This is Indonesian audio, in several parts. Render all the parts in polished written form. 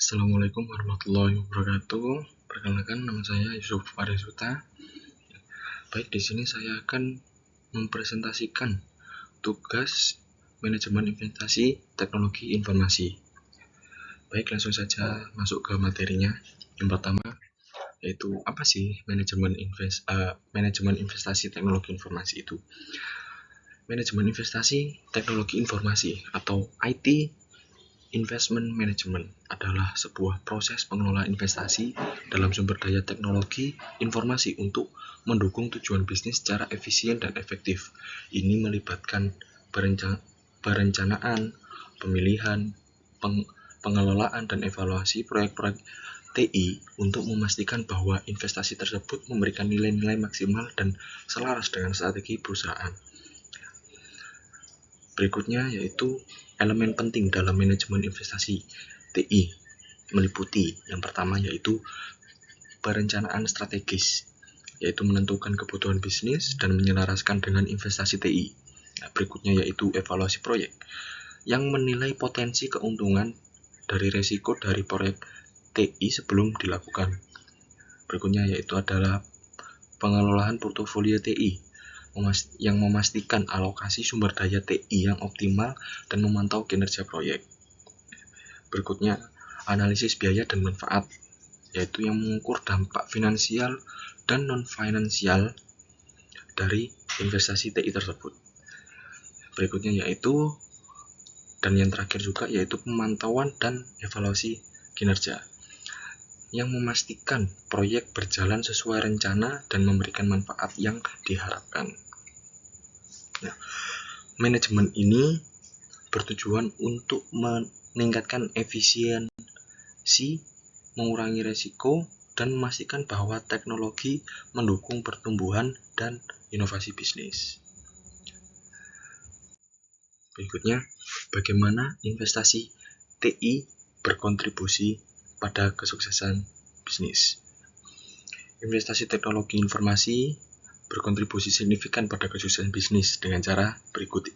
Assalamualaikum warahmatullahi wabarakatuh. Perkenalkan, nama saya Yusuf Arisuta. Baik, di sini saya akan mempresentasikan tugas manajemen investasi teknologi informasi. Baik, langsung saja masuk ke materinya. Yang pertama yaitu apa sih manajemen investasi teknologi informasi itu? Manajemen investasi teknologi informasi atau IT Investment Management adalah sebuah proses pengelolaan investasi dalam sumber daya teknologi informasi untuk mendukung tujuan bisnis secara efisien dan efektif. Ini melibatkan perencanaan, pemilihan, pengelolaan, dan evaluasi proyek-proyek TI untuk memastikan bahwa investasi tersebut memberikan nilai-nilai maksimal dan selaras dengan strategi perusahaan. Berikutnya yaitu elemen penting dalam manajemen investasi TI meliputi yang pertama yaitu perencanaan strategis, yaitu menentukan kebutuhan bisnis dan menyelaraskan dengan investasi TI. Berikutnya yaitu evaluasi proyek yang menilai potensi keuntungan dari resiko dari proyek TI sebelum dilakukan. Berikutnya yaitu adalah pengelolaan portofolio TI yang memastikan alokasi sumber daya TI yang optimal dan memantau kinerja proyek. Berikutnya, analisis biaya dan manfaat, yaitu yang mengukur dampak finansial dan non-finansial dari investasi TI tersebut. Berikutnya yaitu, dan yang terakhir juga, yaitu pemantauan dan evaluasi kinerja, yang memastikan proyek berjalan sesuai rencana dan memberikan manfaat yang diharapkan. Nah, manajemen ini bertujuan untuk meningkatkan efisiensi, mengurangi resiko, dan memastikan bahwa teknologi mendukung pertumbuhan dan inovasi bisnis. Berikutnya, bagaimana investasi TI berkontribusi pada kesuksesan bisnis. Investasi teknologi informasi berkontribusi signifikan pada kesuksesan bisnis dengan cara berikut.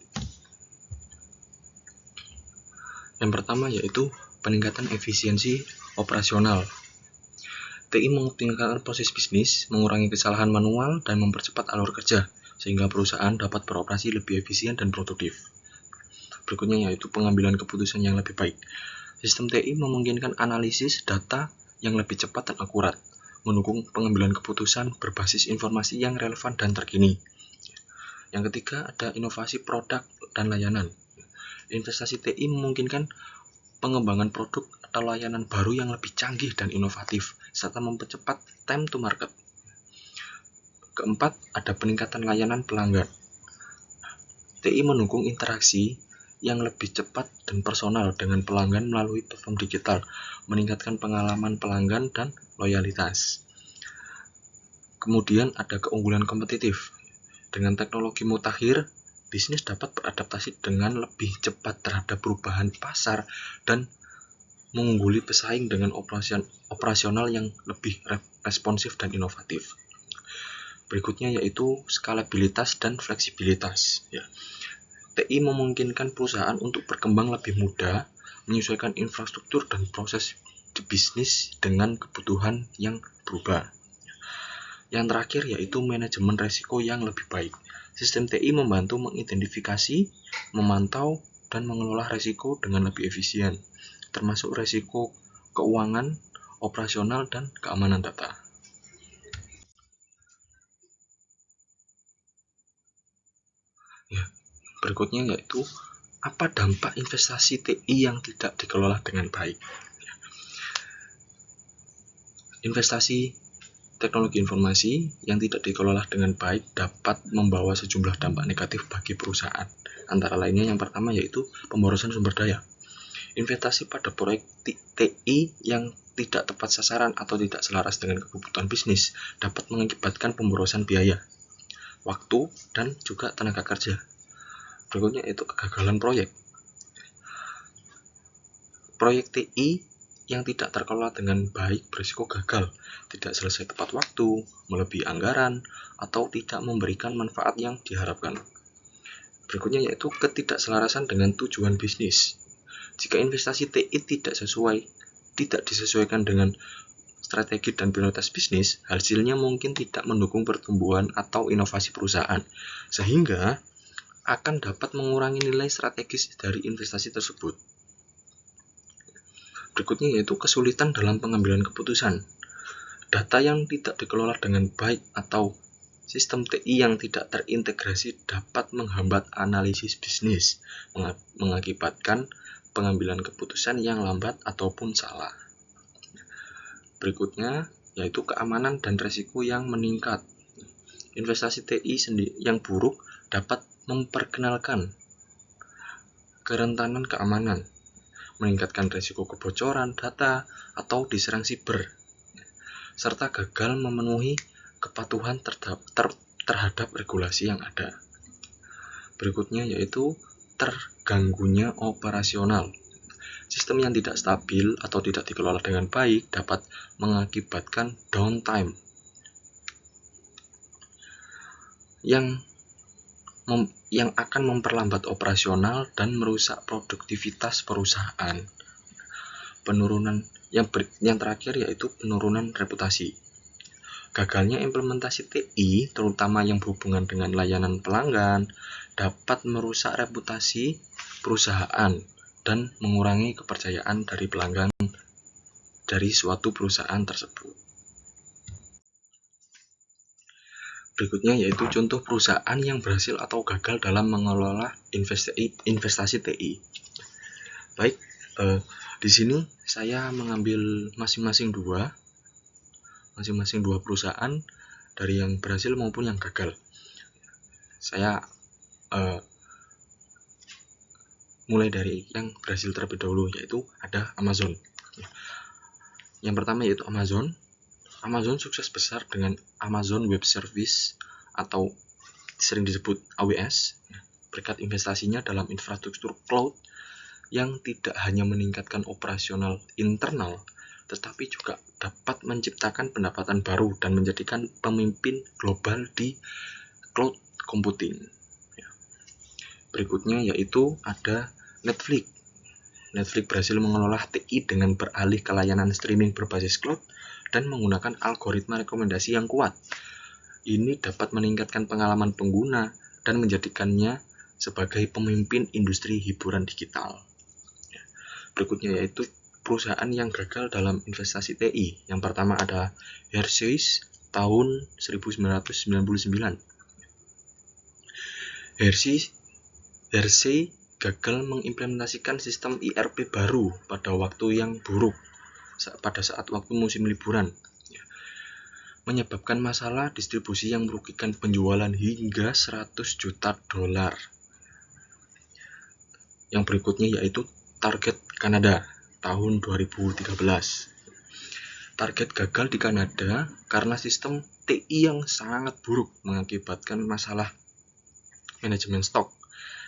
Yang pertama yaitu peningkatan efisiensi operasional. TI mengoptimalkan proses bisnis, mengurangi kesalahan manual, dan mempercepat alur kerja, sehingga perusahaan dapat beroperasi lebih efisien dan produktif. Berikutnya yaitu pengambilan keputusan yang lebih baik. Sistem TI memungkinkan analisis data yang lebih cepat dan akurat, mendukung pengambilan keputusan berbasis informasi yang relevan dan terkini. Yang ketiga, ada inovasi produk dan layanan. Investasi TI memungkinkan pengembangan produk atau layanan baru yang lebih canggih dan inovatif, serta mempercepat time to market. Keempat, ada peningkatan layanan pelanggan. TI mendukung interaksi yang lebih cepat dan personal dengan pelanggan melalui platform digital, meningkatkan pengalaman pelanggan dan loyalitas. Kemudian ada keunggulan kompetitif. Dengan teknologi mutakhir, bisnis dapat beradaptasi dengan lebih cepat terhadap perubahan pasar dan mengungguli pesaing dengan operasional yang lebih responsif dan inovatif. Berikutnya yaitu skalabilitas dan fleksibilitas. TI memungkinkan perusahaan untuk berkembang lebih mudah, menyesuaikan infrastruktur dan proses di bisnis dengan kebutuhan yang berubah. Yang terakhir yaitu manajemen risiko yang lebih baik. Sistem TI membantu mengidentifikasi, memantau, dan mengelola risiko dengan lebih efisien, termasuk risiko keuangan, operasional, dan keamanan data. Berikutnya yaitu apa dampak investasi TI yang tidak dikelola dengan baik. Investasi teknologi informasi yang tidak dikelola dengan baik dapat membawa sejumlah dampak negatif bagi perusahaan. Antara lainnya yang pertama yaitu pemborosan sumber daya. Investasi pada proyek TI yang tidak tepat sasaran atau tidak selaras dengan kebutuhan bisnis dapat mengakibatkan pemborosan biaya, waktu, dan juga tenaga kerja. Berikutnya yaitu kegagalan proyek. Proyek TI yang tidak terkelola dengan baik berisiko gagal, tidak selesai tepat waktu, melebihi anggaran, atau tidak memberikan manfaat yang diharapkan. Berikutnya yaitu ketidakselarasan dengan tujuan bisnis. Jika investasi TI tidak sesuai tidak disesuaikan dengan strategi dan prioritas bisnis, hasilnya mungkin tidak mendukung pertumbuhan atau inovasi perusahaan, sehingga akan dapat mengurangi nilai strategis dari investasi tersebut. Berikutnya yaitu kesulitan dalam pengambilan keputusan. Data yang tidak dikelola dengan baik atau sistem TI yang tidak terintegrasi dapat menghambat analisis bisnis, mengakibatkan pengambilan keputusan yang lambat ataupun salah. Berikutnya yaitu keamanan dan risiko yang meningkat. Investasi TI yang buruk dapat memperkenalkan kerentanan keamanan, meningkatkan risiko kebocoran data atau diserang siber, serta gagal memenuhi kepatuhan terhadap regulasi yang ada. Berikutnya yaitu terganggunya operasional. Sistem yang tidak stabil atau tidak dikelola dengan baik dapat mengakibatkan downtime yang akan memperlambat operasional dan merusak produktivitas perusahaan. Penurunan yang terakhir yaitu penurunan reputasi. Gagalnya implementasi TI, terutama yang berhubungan dengan layanan pelanggan, dapat merusak reputasi perusahaan dan mengurangi kepercayaan dari pelanggan dari suatu perusahaan tersebut. Berikutnya yaitu contoh perusahaan yang berhasil atau gagal dalam mengelola investasi TI. Baik, di sini saya mengambil masing-masing dua perusahaan dari yang berhasil maupun yang gagal. Saya mulai dari yang berhasil terlebih dahulu, yaitu ada Amazon. Yang pertama yaitu Amazon. Amazon sukses besar dengan Amazon Web Service atau sering disebut AWS berkat investasinya dalam infrastruktur cloud yang tidak hanya meningkatkan operasional internal, tetapi juga dapat menciptakan pendapatan baru dan menjadikan pemimpin global di cloud computing. Berikutnya yaitu ada Netflix. Netflix berhasil mengelola TI dengan beralih ke layanan streaming berbasis cloud dan menggunakan algoritma rekomendasi yang kuat. Ini dapat meningkatkan pengalaman pengguna dan menjadikannya sebagai pemimpin industri hiburan digital. Berikutnya yaitu perusahaan yang gagal dalam investasi TI. Yang pertama ada Hershey tahun 1999. Hershey gagal mengimplementasikan sistem ERP baru pada waktu yang buruk pada saat waktu musim liburan, menyebabkan masalah distribusi yang merugikan penjualan hingga 100 juta dolar. Yang berikutnya yaitu Target Kanada tahun 2013. Target gagal di Kanada karena sistem TI yang sangat buruk mengakibatkan masalah manajemen stok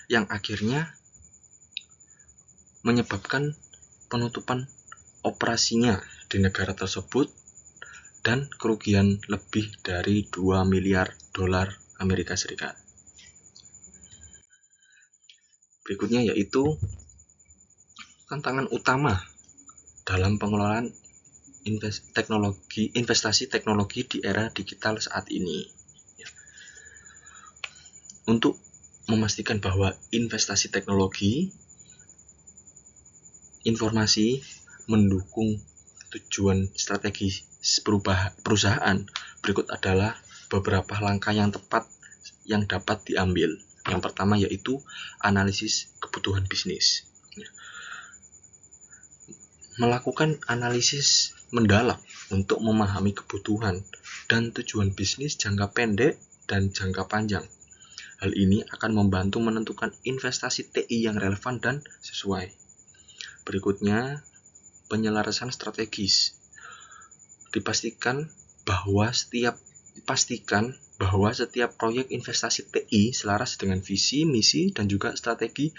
yang akhirnya menyebabkan penutupan operasinya di negara tersebut dan kerugian lebih dari 2 miliar dolar Amerika Serikat. Berikutnya yaitu tantangan utama dalam pengelolaan investasi teknologi di era digital saat ini. Untuk memastikan bahwa investasi teknologi informasi mendukung tujuan strategis perusahaan, berikut adalah beberapa langkah yang tepat yang dapat diambil. Yang pertama yaitu analisis kebutuhan bisnis. Melakukan analisis mendalam untuk memahami kebutuhan dan tujuan bisnis jangka pendek dan jangka panjang. Hal ini akan membantu menentukan investasi TI yang relevan dan sesuai. Berikutnya, penyelarasan strategis. Pastikan bahwa setiap proyek investasi TI selaras dengan visi, misi, dan juga strategi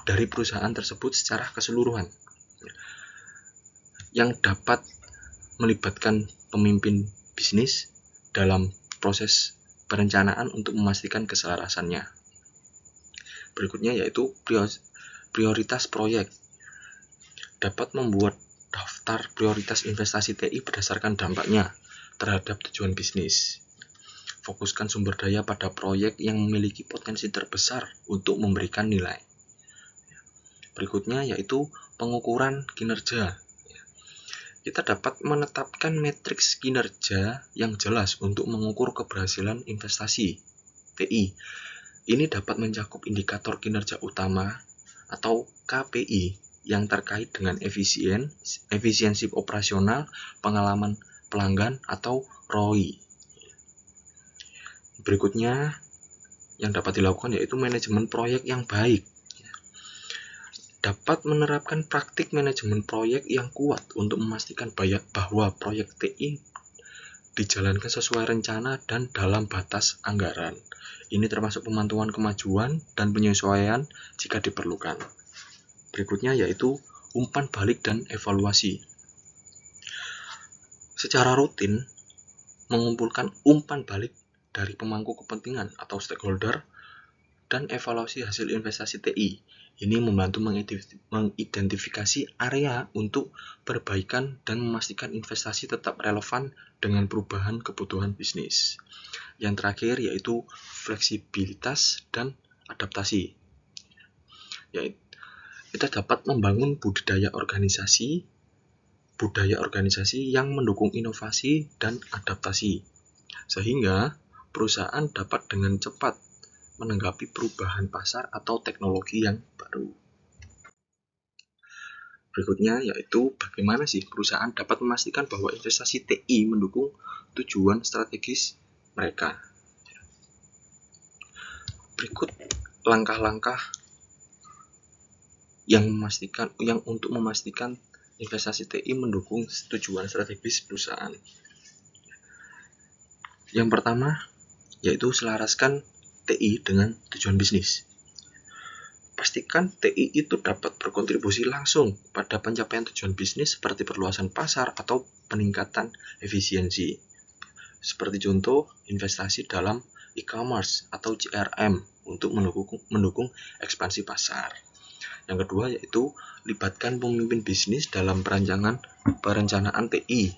dari perusahaan tersebut secara keseluruhan, yang dapat melibatkan pemimpin bisnis dalam proses perencanaan untuk memastikan keselarasannya. Berikutnya yaitu prioritas proyek. Dapat membuat daftar prioritas investasi TI berdasarkan dampaknya terhadap tujuan bisnis. Fokuskan sumber daya pada proyek yang memiliki potensi terbesar untuk memberikan nilai. Berikutnya yaitu pengukuran kinerja. Kita dapat menetapkan matriks kinerja yang jelas untuk mengukur keberhasilan investasi TI. Ini dapat mencakup indikator kinerja utama atau KPI yang terkait dengan efisiensi operasional, pengalaman pelanggan, atau ROI. Berikutnya yang dapat dilakukan yaitu manajemen proyek yang baik. Dapat menerapkan praktik manajemen proyek yang kuat untuk memastikan bahwa proyek TI dijalankan sesuai rencana dan dalam batas anggaran. Ini termasuk pemantauan kemajuan dan penyesuaian jika diperlukan. Berikutnya yaitu umpan balik dan evaluasi. Secara rutin, mengumpulkan umpan balik dari pemangku kepentingan atau stakeholder dan evaluasi hasil investasi TI. Ini membantu mengidentifikasi area untuk perbaikan dan memastikan investasi tetap relevan dengan perubahan kebutuhan bisnis. Yang terakhir yaitu fleksibilitas dan adaptasi. Yaitu kita dapat membangun budaya organisasi yang mendukung inovasi dan adaptasi, sehingga perusahaan dapat dengan cepat menanggapi perubahan pasar atau teknologi yang baru. Berikutnya yaitu bagaimana sih perusahaan dapat memastikan bahwa investasi TI mendukung tujuan strategis mereka. Berikut langkah-langkah yang untuk memastikan investasi TI mendukung tujuan strategis perusahaan. Yang pertama yaitu selaraskan TI dengan tujuan bisnis. Pastikan TI itu dapat berkontribusi langsung pada pencapaian tujuan bisnis seperti perluasan pasar atau peningkatan efisiensi. Seperti contoh, investasi dalam e-commerce atau CRM untuk mendukung ekspansi pasar. Yang kedua yaitu libatkan pemimpin bisnis dalam perencanaan TI.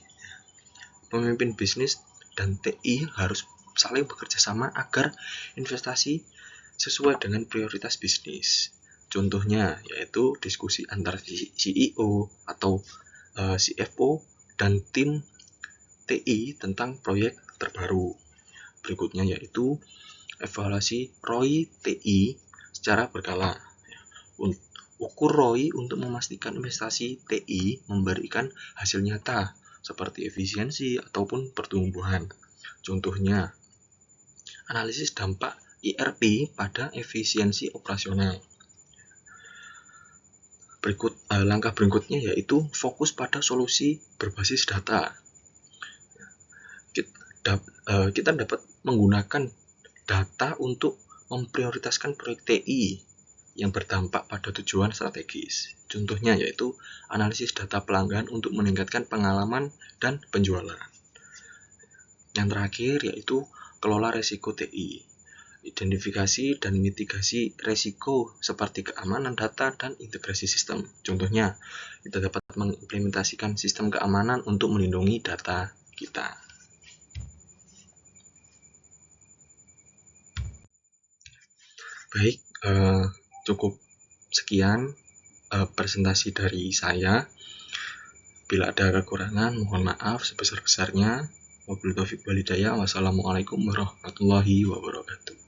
Pemimpin bisnis dan TI harus saling bekerja sama agar investasi sesuai dengan prioritas bisnis. Contohnya yaitu diskusi antar CEO atau CFO dan tim TI tentang proyek terbaru. Berikutnya yaitu evaluasi ROI TI secara berkala. Ukur ROI untuk memastikan investasi TI memberikan hasil nyata seperti efisiensi ataupun pertumbuhan. Contohnya analisis dampak ERP pada efisiensi operasional. Langkah berikutnya yaitu fokus pada solusi berbasis data. Kita dapat menggunakan data untuk memprioritaskan proyek TI yang berdampak pada tujuan strategis. Contohnya yaitu analisis data pelanggan untuk meningkatkan pengalaman dan penjualan. Yang terakhir yaitu kelola risiko TI, identifikasi dan mitigasi risiko seperti keamanan data dan integrasi sistem. Contohnya, kita dapat mengimplementasikan sistem keamanan untuk melindungi data kita. Baik, cukup sekian presentasi dari saya. Bila ada kekurangan, mohon maaf sebesar-besarnya. Wabillahi taufiq wal hidayah. Wassalamualaikum warahmatullahi wabarakatuh.